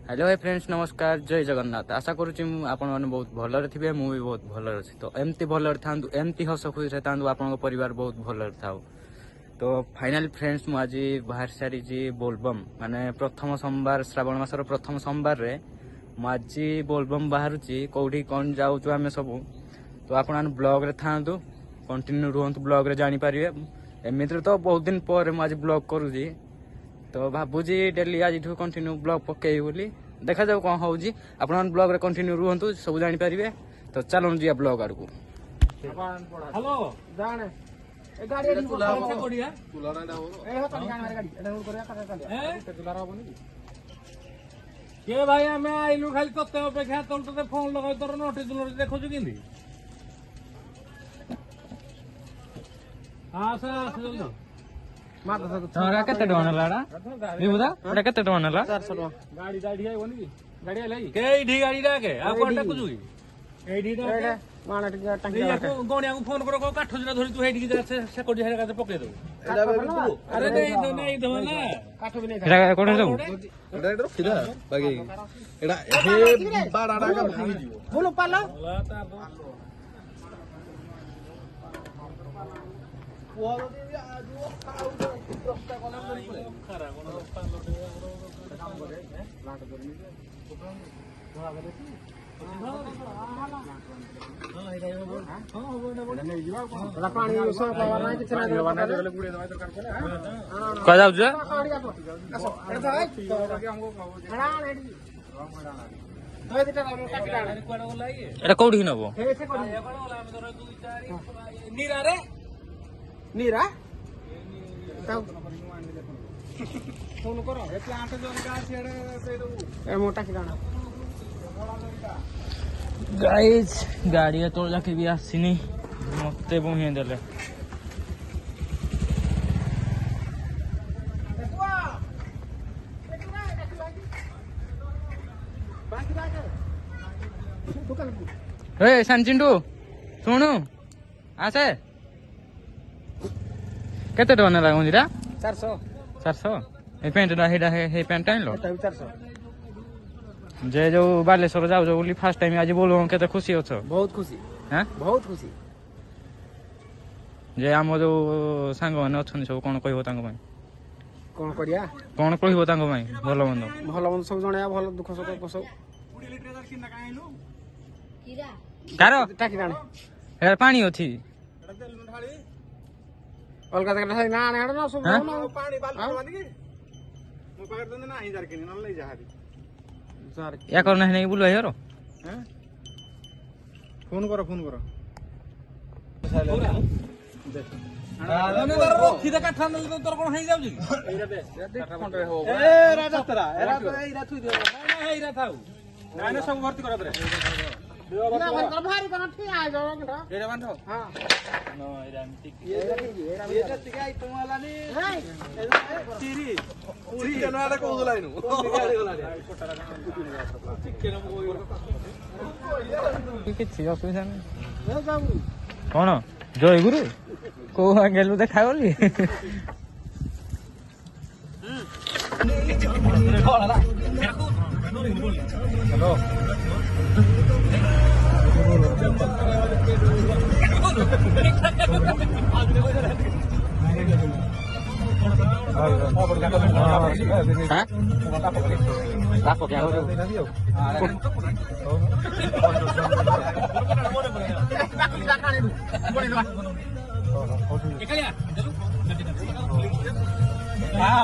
Hello hi friends, नमस्कार, जय जगन्नाथ। आशा करुच्ची आपण बहुत भलरे थे, मुझे बहुत भलरे अच्छी। तो एमती भलरे था, एमती हस खुशी था, आपण परिवार बहुत भलरे था। तो फाइनाली फ्रेंड्स, मुझे बाहर सारी बोलबम माने प्रथम सोमवार, श्रावण मासर प्रथम सोमवार रे मुझे बोलबम बाहर कौटी कौन जाऊँ आम सब। तो आप ब्लॉग रे था, कंटिन्यू रुहतु ब्लॉग रे जानी पारे। एमती तो बहुत दिन पर मुझे ब्लॉग करुँगी, तो भावुची डेली आज कंटिन्यू ब्लॉग पकई बोली। देखा जाऊ कौन हो आप ब्लॉग रे कंटिन्यू रुहतु, सब जानी पारे। तो चलो जी ब्लॉग आड़ को। हेलो जाने ए गाड़ी एडी कोला कोडिया तुलारा डा हो ए हो तनी गाड़ी गाड़ी एडा रोड करया का चले तुलारा होबनी के भाई हमें आइलु खाली तते अपेक्षा तोन तते फोन लगाय तोर नोटिस दुलर देखो छु किंदी हां सर जल्दी मार दस तोरा केते टोन लाडा विबुदा एटा केते टोन ला 400 गाड़ी गाड़ी है होनी गाड़ी लाई के ढी गाड़ी रा के आ कोटा कुजुई एडी रा माना टिका टंकी गोणिया को फोन करो को काठ जरा धरि तू हेडी के से कोडी हेरा का पके दो अरे नहीं दो ना काठ भी नहीं एटा कोठे दो एटा रखिदा बाकी एटा हे बाडाडा का भांगी दियो बोलो पाला कौटी नब नीरा रे नीरा फोन करो एते 8 जन का सियाडे दे दो ए मोटा किराना गाइस गाड़ी तो जाके भी आसीनी मते बुहे देले। ए सानचिंटू सुनु आसे केते टोन लागो जीरा 400 400 ए पेंट डा हेडा हे पेंट टाइम लो 400 जे जो बालेश्वर जाऊ जो बोली फर्स्ट टाइम आज बोलो केते खुशी हो छ। बहुत खुशी हां बहुत खुशी जे हम जो सांग माने अछन सब कोन कहबो तांग भाई कोन करिया कोन कहबो तांग भाई भलो बंद सब जणया भलो दुख सुख सब कारो टाकी राणे हे पानी अछि अलगा जगह ना आने ना सब पानी बाल मानी की मो पाकर दने ना ही जार के न ले जा हरी सर या कर नहीं बुलो हेरो हैं फोन करो सीधा काठा न तोर कोन हई जाउ जी एरा दे खंडे हो ए राजा तरा एरा तो एरा थुई दे ना एरा थाउ ना ना सब भर्ती करा दे ना भर कर भारी कोन ठीक आ जाओ केटा एरा बांधो हां नो एरा मिटिक एरा टिकाई तुमाला नी तिरी उरी जनवाला को गलाइनु गाड़ी गलाडी कोटारा चिके न किछि असुविधा नहीं ए जाऊ कोन जय गुरु को गेलु देखा बोली हेलो लाको क्या हो एकलिया